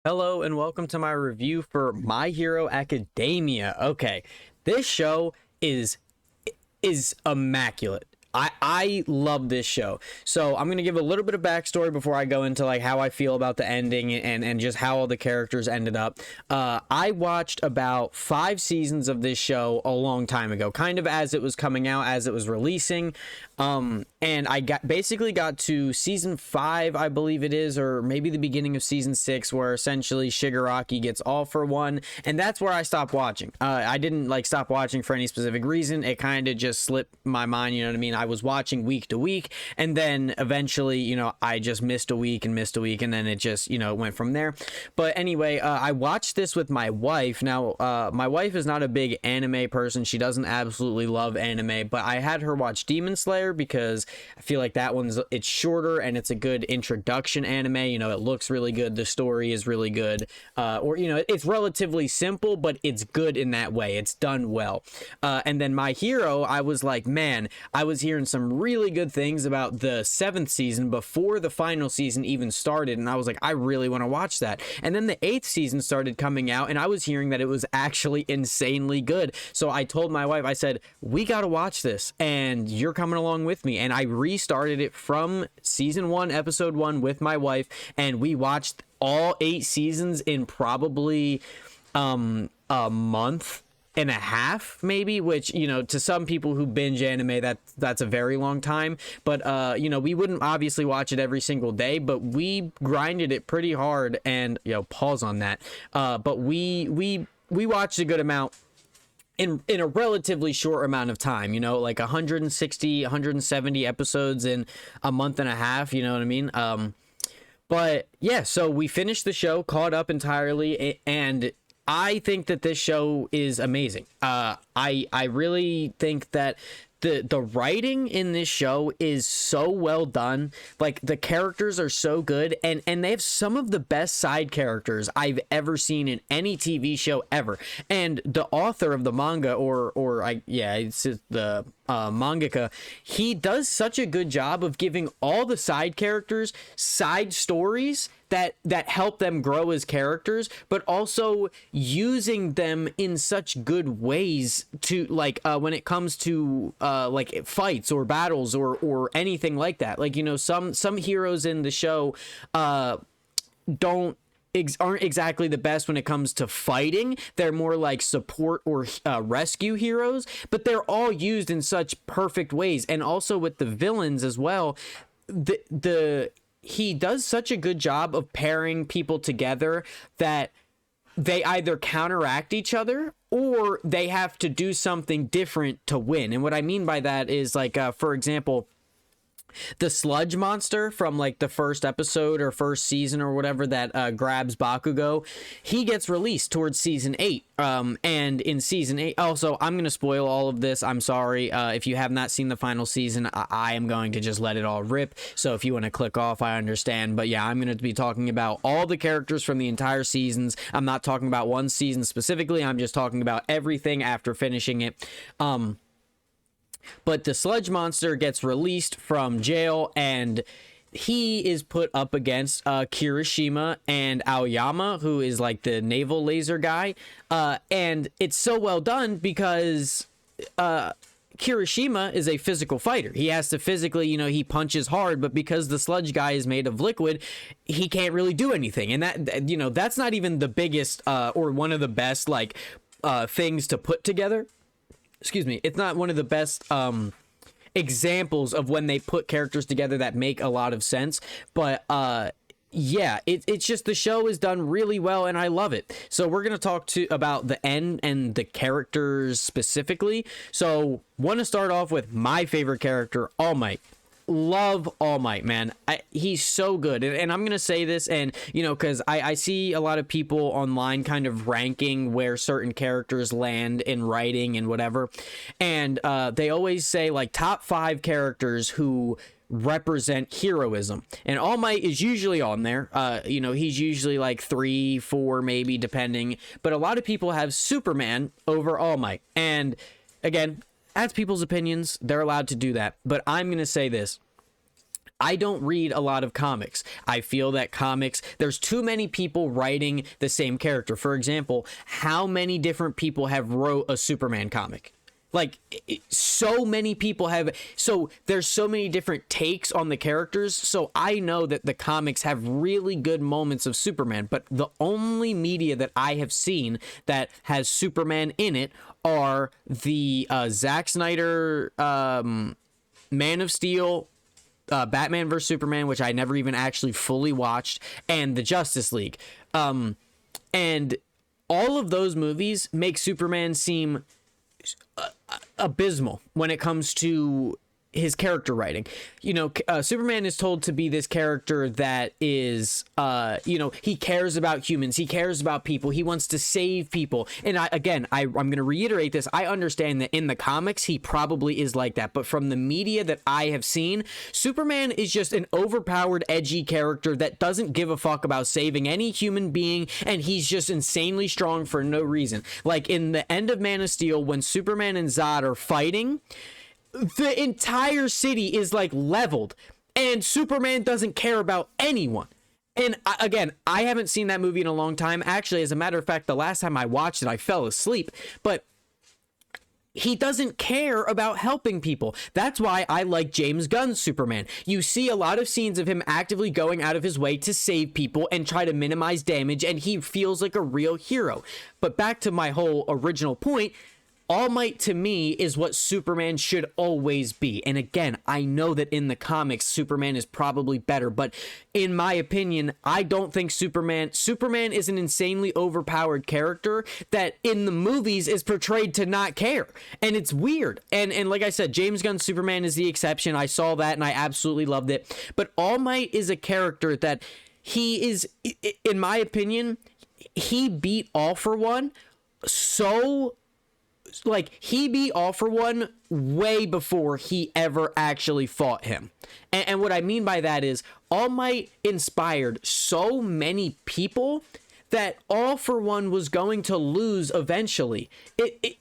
Hello and welcome to my review for My Hero Academia. Okay, this show is immaculate. I love this show. So I'm gonna give a little bit of backstory before I go into like how I feel about the ending and just how all the characters ended up. I watched about 5 seasons of this show a long time ago, kind of as it was coming out, as it was releasing. And I basically got to season 5, I believe it is, or maybe the beginning of season 6, where essentially Shigaraki gets all for one, and that's where I stopped watching. I didn't like stop watching for any specific reason. It kind of just slipped my mind, you know what I mean? I was watching week to week, and then eventually, I just missed a week, and then it just, went from there. But anyway, I watched this with my wife. Now, my wife is not a big anime person. She doesn't absolutely love anime, but I had her watch Demon Slayer because I feel like that it's shorter and it's a good introduction anime. It looks really good. The story is really good. It's relatively simple, but it's good in that way. It's done well. And then My Hero, I was like, man, I was hearing some really good things about the 7th season before the final season even started. And I was like, I really want to watch that. And then the 8th season started coming out and I was hearing that it was actually insanely good. So I told my wife, I said, we got to watch this and you're coming along with me. And I restarted it from season 1, episode 1 with my wife, and we watched all 8 seasons in probably a month and a half, maybe, which, to some people who binge anime, that's a very long time. But we wouldn't obviously watch it every single day, but we grinded it pretty hard. And pause on that, but we watched a good amount in a relatively short amount of time, like 160, 170 episodes in a month and a half, you know what I mean? But yeah, so we finished the show, caught up entirely, and I think that this show is amazing. I really think that the writing in this show is so well done. Like, the characters are so good, and they have some of the best side characters I've ever seen in any TV show ever. And the author of the manga, it's the mangaka, he does such a good job of giving all the side characters side stories that help them grow as characters, but also using them in such good ways to, like, when it comes to like fights or battles or anything like that. Like, some heroes in the show aren't exactly the best when it comes to fighting. They're more like support or rescue heroes, but they're all used in such perfect ways. And also with the villains as well, he does such a good job of pairing people together that they either counteract each other or they have to do something different to win. And what I mean by that is, like, for example, the sludge monster from like the first episode or first season or whatever that grabs Bakugo, he gets released towards season 8. And in season 8, also, I'm going to spoil all of this. I'm sorry. If you have not seen the final season, I am going to just let it all rip. So if you want to click off, I understand. But yeah, I'm going to be talking about all the characters from the entire seasons. I'm not talking about one season specifically. I'm just talking about everything after finishing it. But the sludge monster gets released from jail, and he is put up against Kirishima and Aoyama, who is like the naval laser guy. And it's so well done because Kirishima is a physical fighter. He has to physically, he punches hard, but because the sludge guy is made of liquid, he can't really do anything. And that, that's not even the biggest or one of the best, like, things to put together. Excuse me, it's not one of the best examples of when they put characters together that make a lot of sense, but yeah, it's just the show is done really well and I love it. So we're gonna talk about the end and the characters specifically. So want to start off with my favorite character, All Might. Love All Might, man. He's so good. And I'm gonna say this, and because I see a lot of people online kind of ranking where certain characters land in writing and whatever, and they always say like top 5 characters who represent heroism, and All Might is usually on there. He's usually like 3, 4 maybe, depending, but a lot of people have Superman over All Might. And again, that's people's opinions. They're allowed to do that. But I'm going to say this. I don't read a lot of comics. I feel that comics, there's too many people writing the same character. For example, how many different people have wrote a Superman comic? Like, so many people have, so there's so many different takes on the characters. So I know that the comics have really good moments of Superman, but the only media that I have seen that has Superman in it are the Zack Snyder Man of Steel, Batman vs Superman, which I never even actually fully watched, and the Justice League. And all of those movies make Superman seem abysmal when it comes to his character writing. You know, Superman is told to be this character that is, you know, he cares about humans, he cares about people, he wants to save people. And I'm going to reiterate this. I understand that in the comics he probably is like that, but from the media that I have seen, Superman is just an overpowered, edgy character that doesn't give a fuck about saving any human being, and he's just insanely strong for no reason. Like in the end of Man of Steel, when Superman and Zod are fighting, the entire city is like leveled, and Superman doesn't care about anyone. And I haven't seen that movie in a long time. Actually, as a matter of fact, the last time I watched it, I fell asleep. But he doesn't care about helping people. That's why I like James Gunn's Superman. You see a lot of scenes of him actively going out of his way to save people and try to minimize damage, and he feels like a real hero. But back to my whole original point, All Might to me is what Superman should always be. And again, I know that in the comics, Superman is probably better, but in my opinion, I don't think Superman is an insanely overpowered character that in the movies is portrayed to not care. And it's weird. And like I said, James Gunn's Superman is the exception. I saw that and I absolutely loved it. But All Might is a character that he is, in my opinion, he beat All For One he beat All For One way before he ever actually fought him. And what I mean by that is All Might inspired so many people that All For One was going to lose eventually.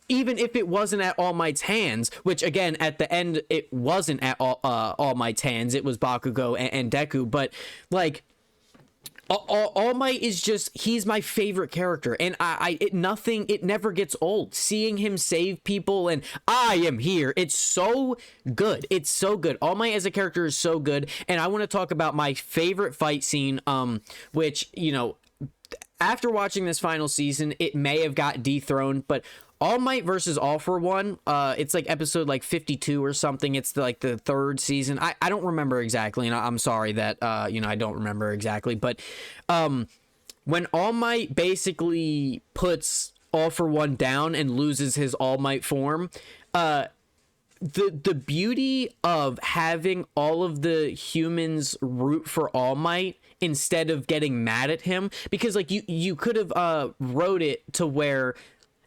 Even if it wasn't at All Might's hands, which again, at the end, it wasn't at All Might's hands. It was Bakugo and Deku. But like, All Might is just, he's my favorite character, and it never gets old seeing him save people and I am here. It's so good. It's so good. All Might as a character is so good. And I want to talk about my favorite fight scene, which, you know, after watching this final season, it may have got dethroned, but All Might versus All For One, it's like episode like 52 or something. It's like the third season. I don't remember exactly, and I'm sorry that you know, I don't remember exactly. But when All Might basically puts All For One down and loses his All Might form, the beauty of having all of the humans root for All Might instead of getting mad at him, because like you could have wrote it to where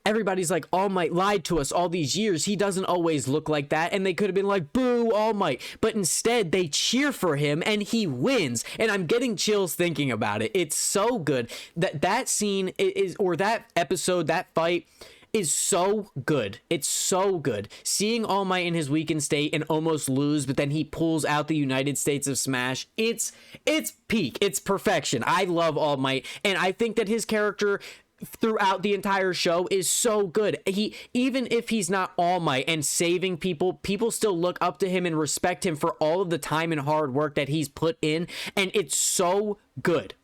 everybody's like, All Might lied to us all these years, he doesn't always look like that, and they could have been like, boo All Might, but instead they cheer for him and he wins. And I'm getting chills thinking about it. It's so good. That scene is, or that episode, that fight is so good. It's so good. Seeing All Might in his weakened state and almost lose, but then he pulls out the United States of Smash. It's peak. It's perfection. I love All Might, and I think that his character throughout the entire show is so good. He, even if he's not All Might and saving people, people still look up to him and respect him for all of the time and hard work that he's put in, and it's so good.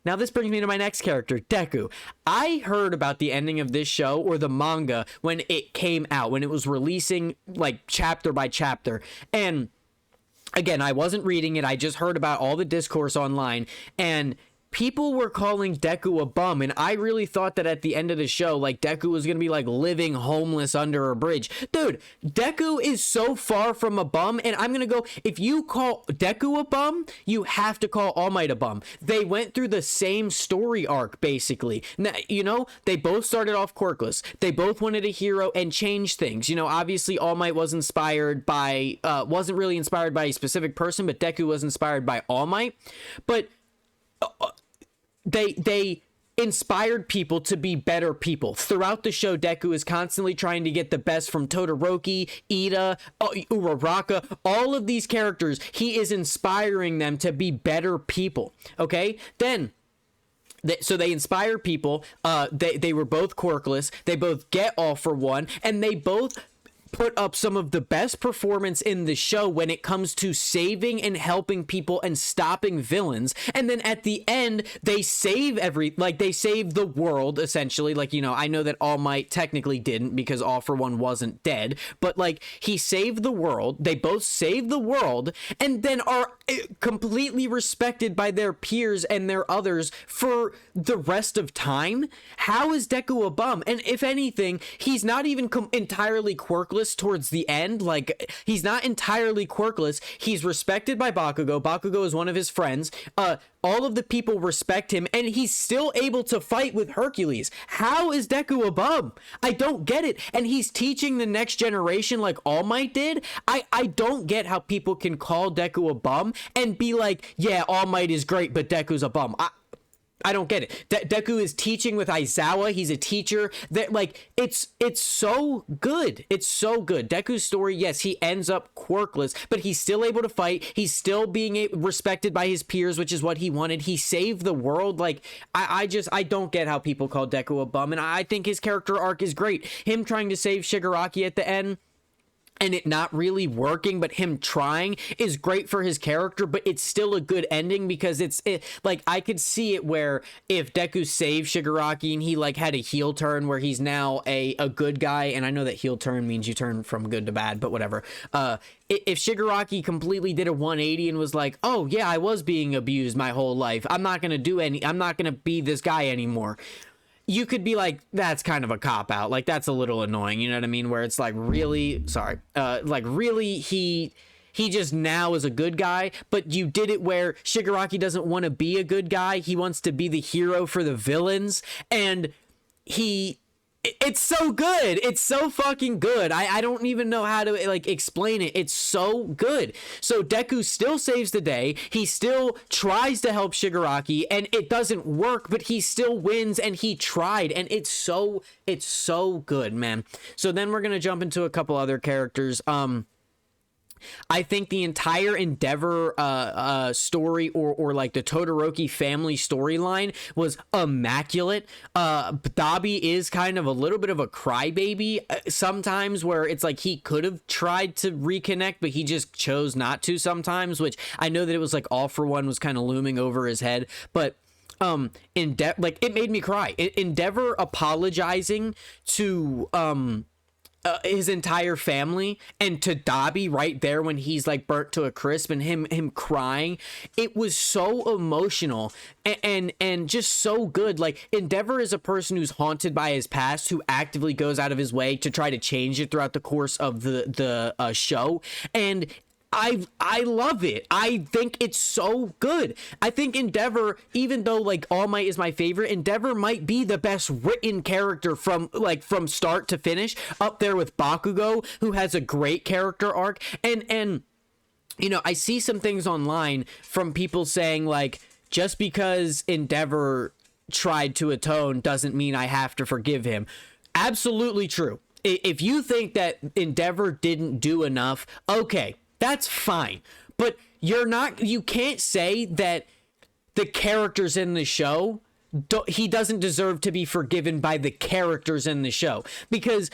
Now this brings me to my next character, Deku. I heard about the ending of this show, or the manga, when it came out, when it was releasing like chapter by chapter. And again, I wasn't reading it. I just heard about all the discourse online, and people were calling Deku a bum, and I really thought that at the end of the show, like, Deku was gonna be like living homeless under a bridge. Dude, Deku is so far from a bum, and I'm gonna go, if you call Deku a bum, you have to call All Might a bum. They went through the same story arc, basically. Now, you know, they both started off quirkless. They both wanted a hero and change things. You know, obviously All Might was inspired by, wasn't really inspired by a specific person, but Deku was inspired by All Might. But they inspired people to be better people. Throughout the show, Deku is constantly trying to get the best from Todoroki, Ida, Uraraka, all of these characters. He is inspiring them to be better people. Okay? Then so they inspire people. They were both quirkless. They both get all for one, and they both put up some of the best performance in the show when it comes to saving and helping people and stopping villains. And then at the end, they save they save the world, essentially. Like, you know, I know that All Might technically didn't because All for One wasn't dead, but like, he saved the world. They both save the world and then are completely respected by their peers and their others for the rest of time. How is Deku a bum? And if anything, he's not even entirely quirkless towards the end. Like, he's not entirely quirkless. He's respected by Bakugo. Bakugo is one of his friends. All of the people respect him, and he's still able to fight with Hercules. How is Deku a bum? I don't get it. And he's teaching the next generation like All Might did. I don't get how people can call Deku a bum and be like, yeah, All Might is great, but Deku's a bum. I don't get it. Deku is teaching with Aizawa. He's a teacher. That, like, it's so good. It's so good. Deku's story, yes, he ends up quirkless, but he's still able to fight. He's still being respected by his peers, which is what he wanted. He saved the world. Like, I don't get how people call Deku a bum, and I think his character arc is great. Him trying to save Shigaraki at the end and it not really working, but him trying, is great for his character, but it's still a good ending because like, I could see it where if Deku saved Shigaraki and he like had a heel turn where he's now a good guy, and I know that heel turn means you turn from good to bad, but whatever. If Shigaraki completely did a 180 and was like, oh yeah, I was being abused my whole life, I'm not gonna be this guy anymore, you could be like, that's kind of a cop-out. Like, that's a little annoying, you know what I mean? Where it's like, really, really, he just now is a good guy, but you did it where Shigaraki doesn't want to be a good guy. He wants to be the hero for the villains, and it's so good. It's so fucking good. I don't even know how to like explain it. It's so good. So Deku still saves the day. He still tries to help Shigaraki, and it doesn't work, but he still wins, and he tried, and it's so good, man. So then we're gonna jump into a couple other characters. I think the entire Endeavor story or like the Todoroki family storyline was immaculate. Dabi is kind of a little bit of a crybaby sometimes, where it's like he could have tried to reconnect, but he just chose not to sometimes, which I know that it was like All for One was kind of looming over his head, but like, it made me cry. Endeavor apologizing to his entire family and to Dabi right there when he's like burnt to a crisp, and him crying, it was so emotional and just so good. Like, Endeavor is a person who's haunted by his past, who actively goes out of his way to try to change it throughout the course of the show, and I love it. I think it's so good. I think Endeavor, even though like All Might is my favorite, Endeavor might be the best written character from start to finish, up there with Bakugo, who has a great character arc. And you know, I see some things online from people saying like, just because Endeavor tried to atone doesn't mean I have to forgive him. Absolutely true. If you think that Endeavor didn't do enough, okay, that's fine, but you can't say that the characters in the show, he doesn't deserve to be forgiven by the characters in the show, because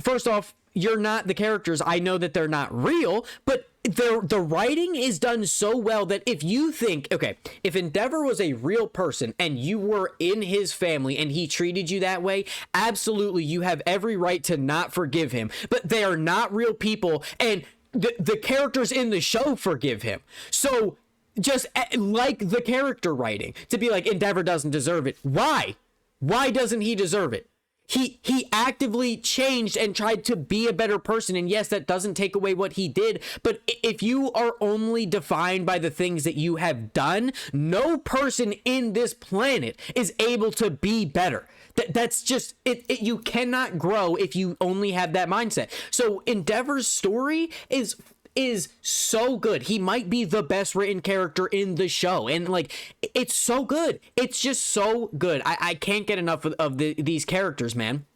first off, you're not the characters. I know that they're not real, but the writing is done so well that if you think, okay, if Endeavor was a real person and you were in his family and he treated you that way, absolutely, you have every right to not forgive him, but they are not real people, and the characters in the show forgive him. So just like the character writing, to be like, Endeavor doesn't deserve it. Why doesn't he deserve it? He actively changed and tried to be a better person, and yes, that doesn't take away what he did, but if you are only defined by the things that you have done, no person in this planet is able to be better. That's just it. You cannot grow if you only have that mindset. So Endeavor's story is is so good. He might be the best written character in the show, and like it's so good. It's just so good. I can't get enough of these characters, man.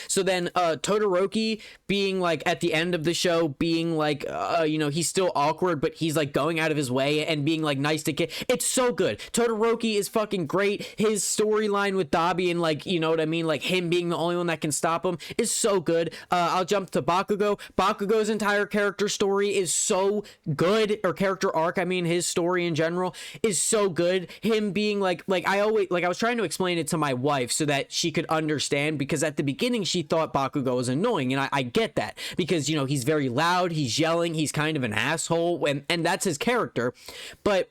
So then Todoroki being like at the end of the show being like he's still awkward, but he's like going out of his way and being like nice to kid. It's so good. Todoroki is fucking great. His storyline with Dabi and like, you know what I mean, like him being the only one that can stop him is so good. I'll jump to Bakugo. Bakugo's entire character story is so good, or character arc, I mean, his story in general is so good. Him being like I was trying to explain it to my wife so that she could understand, because at the beginning she thought Bakugo was annoying, and I get that, because, you know, he's very loud, he's yelling, he's kind of an asshole, and that's his character. But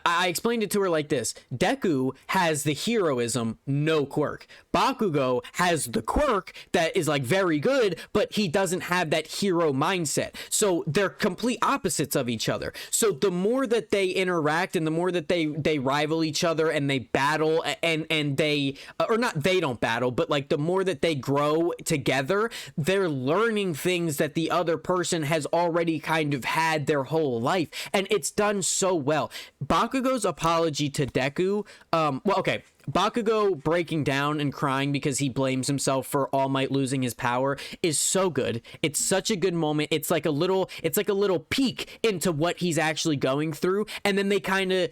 I explained it to her like this: Deku has the heroism, no quirk. Bakugo has the quirk that is like very good, but he doesn't have that hero mindset. So they're complete opposites of each other. So the more that they interact and the more that they rival each other and they battle and they, or not, they don't battle, but like the more that they grow together, they're learning things that the other person has already kind of had their whole life. And it's done so well. Bakugo's apology to Deku, Bakugo breaking down and crying because he blames himself for All Might losing his power is so good. It's such a good moment. It's like a little peek into what he's actually going through, and then they kind of,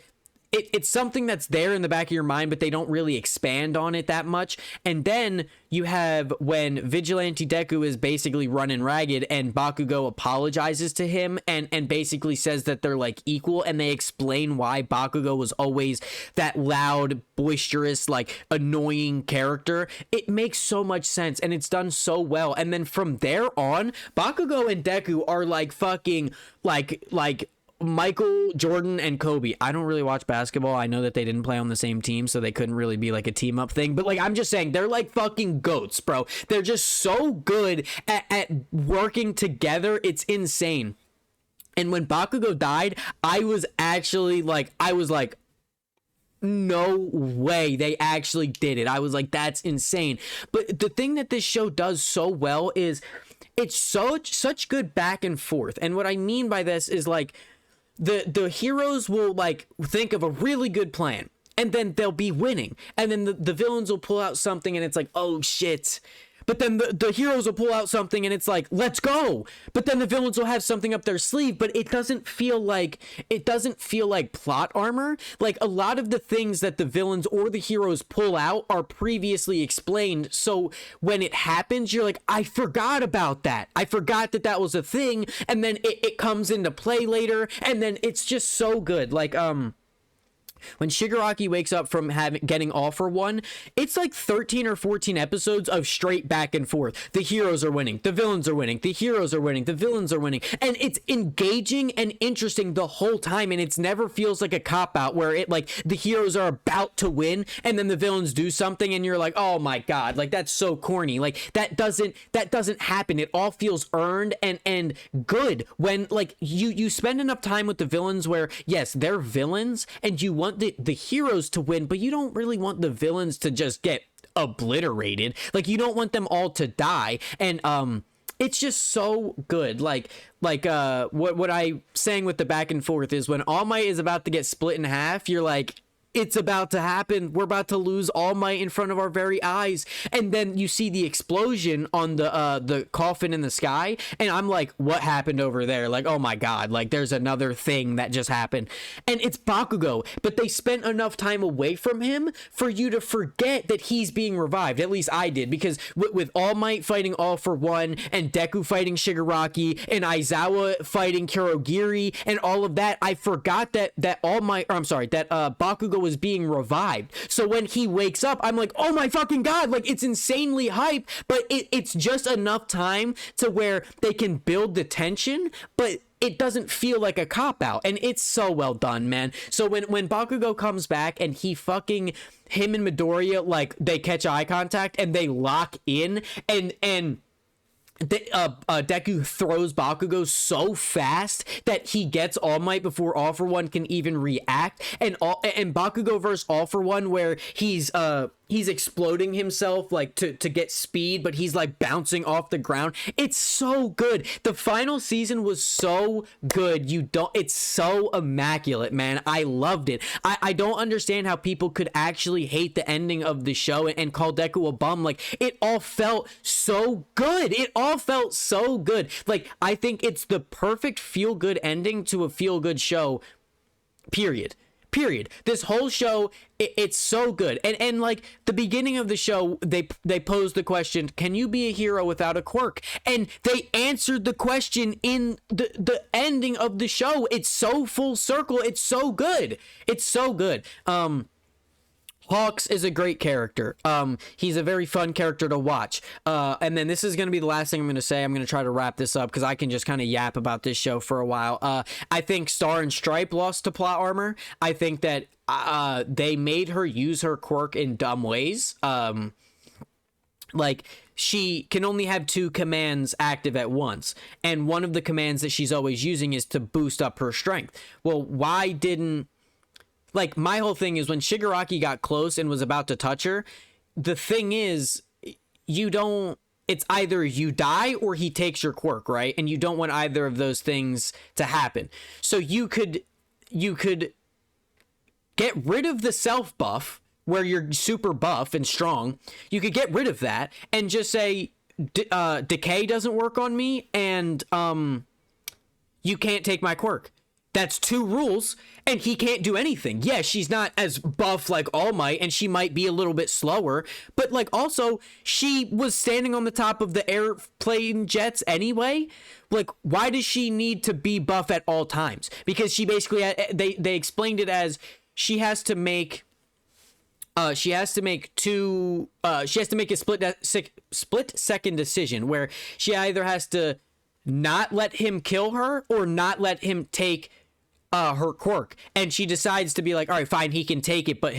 it's something that's there in the back of your mind, but they don't really expand on it that much. And then you have when Vigilante Deku is basically running ragged and Bakugo apologizes to him and basically says that they're like equal, and they explain why Bakugo was always that loud, boisterous, like annoying character. It makes so much sense, and it's done so well. And then from there on, Bakugo and Deku are like fucking like Michael Jordan and Kobe. I don't really watch basketball. I know that they didn't play on the same team, so they couldn't really be like a team up thing, but like, I'm just saying, they're like fucking goats, bro. They're just so good at working together. It's insane. And when Bakugo died, I was like, no way they actually did it. I was like, that's insane. But the thing that this show does so well is it's such good back and forth. And what I mean by this is like, the heroes will like think of a really good plan, and then they'll be winning, and then the villains will pull out something and it's like, oh shit. But then the heroes will pull out something and it's like, let's go. But then the villains will have something up their sleeve, but it doesn't feel like plot armor. Like a lot of the things that the villains or the heroes pull out are previously explained. So when it happens, you're like, I forgot about that. I forgot that was a thing. And then it comes into play later. And then it's just so good. Like, when Shigaraki wakes up from getting All for One, it's like 13 or 14 episodes of straight back and forth. The heroes are winning, the villains are winning, the heroes are winning, the villains are winning, and it's engaging and interesting the whole time. And it never feels like a cop-out where it like the heroes are about to win and then the villains do something and you're like, oh my god, like that's so corny. Like that doesn't happen. It all feels earned and good when like you spend enough time with the villains where yes, they're villains and you want the heroes to win, but you don't really want the villains to just get obliterated. Like you don't want them all to die. And it's just so good. Like what I saying with the back and forth is when All Might is about to get split in half, you're like, it's about to happen. We're about to lose All Might in front of our very eyes. And then you see the explosion on the coffin in the sky. And I'm like, what happened over there? Like, oh my God, like there's another thing that just happened. And it's Bakugo, but they spent enough time away from him for you to forget that he's being revived. At least I did, because with All Might fighting All for One and Deku fighting Shigaraki and Aizawa fighting Kurogiri and all of that, I forgot that Bakugo was being revived. So when he wakes up, I'm like, oh my fucking god, like it's insanely hype, but it's just enough time to where they can build the tension, but it doesn't feel like a cop-out, and it's so well done, man. So when Bakugo comes back and him and Midoriya, like they catch eye contact and they lock in, and Deku throws Bakugo so fast that he gets All Might before All For One can even react, and Bakugo versus All For One, where he's exploding himself like to get speed, but he's like bouncing off the ground. It's so good. The final season was so good. It's so immaculate, man. I loved it. I don't understand how people could actually hate the ending of the show and call Deku a bum. Like, it all felt so good. It all felt so good. Like, I think it's the perfect feel-good ending to a feel-good show, period. This whole show, it's so good. And like, the beginning of the show, they posed the question, can you be a hero without a quirk? And they answered the question in the ending of the show. It's so full circle. It's so good. Hawks is a great character. He's a very fun character to watch. And then this is going to be the last thing I'm going to say. I'm going to try to wrap this up because I can just kind of yap about this show for a while. I think Star and Stripe lost to plot armor. I think that they made her use her quirk in dumb ways. Like, she can only have 2 commands active at once, and one of the commands that she's always using is to boost up her strength. Well, why didn't... Like, my whole thing is when Shigaraki got close and was about to touch her, the thing is, it's either you die or he takes your quirk, right? And you don't want either of those things to happen. So you could get rid of the self buff where you're super buff and strong. You could get rid of that and just say, decay doesn't work on me, and you can't take my quirk. That's 2 rules, and he can't do anything. Yeah, she's not as buff like All Might, and she might be a little bit slower, but like, also, she was standing on the top of the airplane jets anyway. Like, why does she need to be buff at all times? Because she basically, they explained it as she has to make a split second decision where she either has to not let him kill her or not let him take her quirk, and she decides to be like, all right, fine, he can take it, but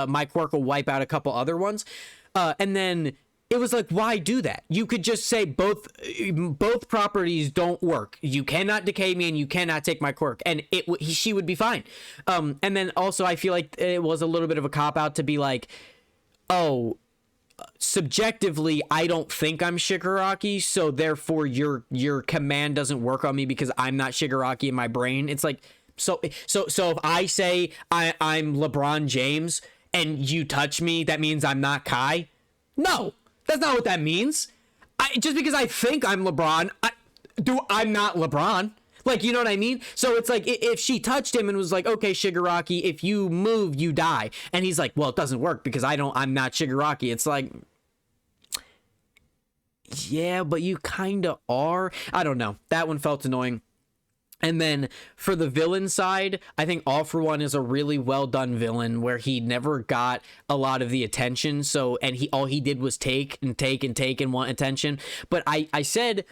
my quirk will wipe out a couple other ones, and then it was like, why do that? You could just say both properties don't work. You cannot decay me and you cannot take my quirk, and she would be fine. And then also, I feel like it was a little bit of a cop out to be like, oh, subjectively, I don't think I'm Shigaraki, so therefore your command doesn't work on me because I'm not Shigaraki in my brain. It's like, so if I say I'm LeBron James and you touch me, that means I'm not Kai? No, that's not what that means. Just because I think I'm LeBron, I'm not LeBron. Like, you know what I mean? So it's like, if she touched him and was like, okay, Shigaraki, if you move, you die. And he's like, well, it doesn't work because I'm not Shigaraki. It's like, yeah, but you kind of are. I don't know. That one felt annoying. And then for the villain side, I think All For One is a really well done villain where he never got a lot of the attention. So, and all he did was take and want attention. But I said,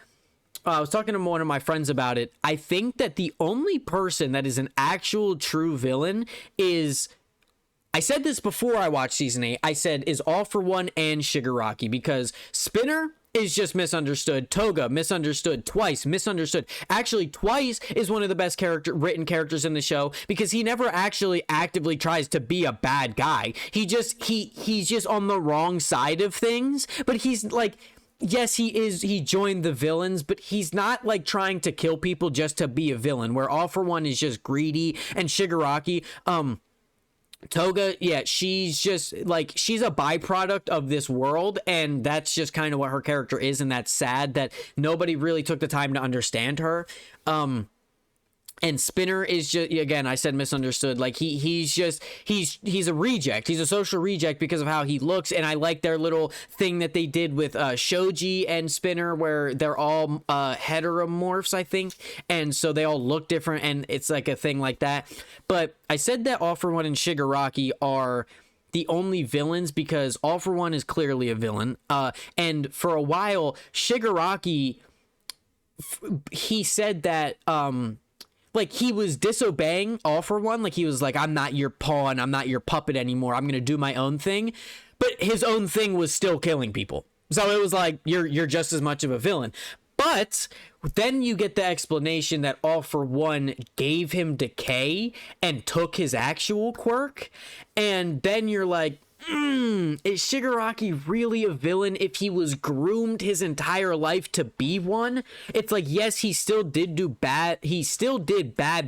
I was talking to one of my friends about it. I think that the only person that is an actual true villain is, I said this before I watched season 8, I said is All For One and Shigaraki, because Spinner is just misunderstood. Toga, misunderstood. Twice, misunderstood. Actually, Twice is one of the best written characters in the show because he never actually actively tries to be a bad guy. He's just on the wrong side of things, but he's like, yes, he joined the villains, but he's not like trying to kill people just to be a villain, where All For One is just greedy. And Shigaraki, Toga, yeah, she's just like, she's a byproduct of this world, and that's just kind of what her character is, and that's sad that nobody really took the time to understand her. And Spinner is just, again, I said misunderstood. Like, he's a reject. He's a social reject because of how he looks. And I like their little thing that they did with Shoji and Spinner, where they're all heteromorphs, I think. And so they all look different, and it's like a thing like that. But I said that All For One and Shigaraki are the only villains because All For One is clearly a villain. And for a while, Shigaraki, he said that, like, he was disobeying All For One. Like, he was like, I'm not your pawn. I'm not your puppet anymore. I'm going to do my own thing. But his own thing was still killing people. So it was like you're just as much of a villain. But then you get the explanation that All For One gave him decay and took his actual quirk, and then you're like, is Shigaraki really a villain if he was groomed his entire life to be one? It's like, yes, he still did bad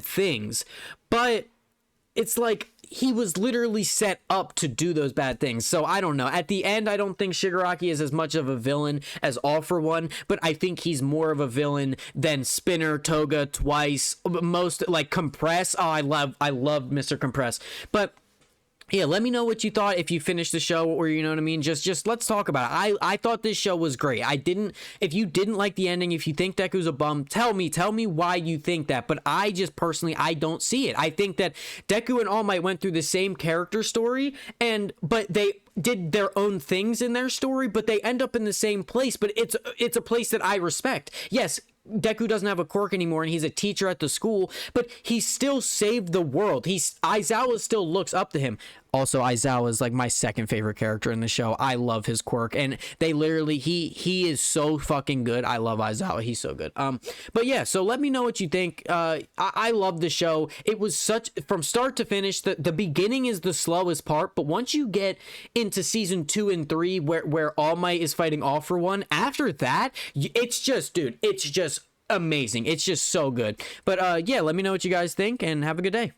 things, but it's like he was literally set up to do those bad things. So I don't know. At the end, I don't think Shigaraki is as much of a villain as All For One, but I think he's more of a villain than Spinner, Toga, Twice, most like Compress. Oh, I love Mr. Compress. But yeah, let me know what you thought if you finished the show, or you know what I mean. Just let's talk about it. I thought this show was great. If you didn't like the ending, if you think Deku's a bum, tell me why you think that. But I just personally, I don't see it. I think that Deku and All Might went through the same character story, but they did their own things in their story, but they end up in the same place. But it's a place that I respect. Yes, Deku doesn't have a quirk anymore, and he's a teacher at the school, but he still saved the world. Aizawa still looks up to him. Also, Aizawa is like my second favorite character in the show. I love his quirk, and they literally he is so fucking good. I love Aizawa. He's so good. But yeah, so let me know what you think. I love the show. It was such, from start to finish, the beginning is the slowest part, but once you get into season 2 and 3 where All Might is fighting All For One, after that, it's just, dude, it's just amazing. It's just so good. But yeah, let me know what you guys think, and have a good day.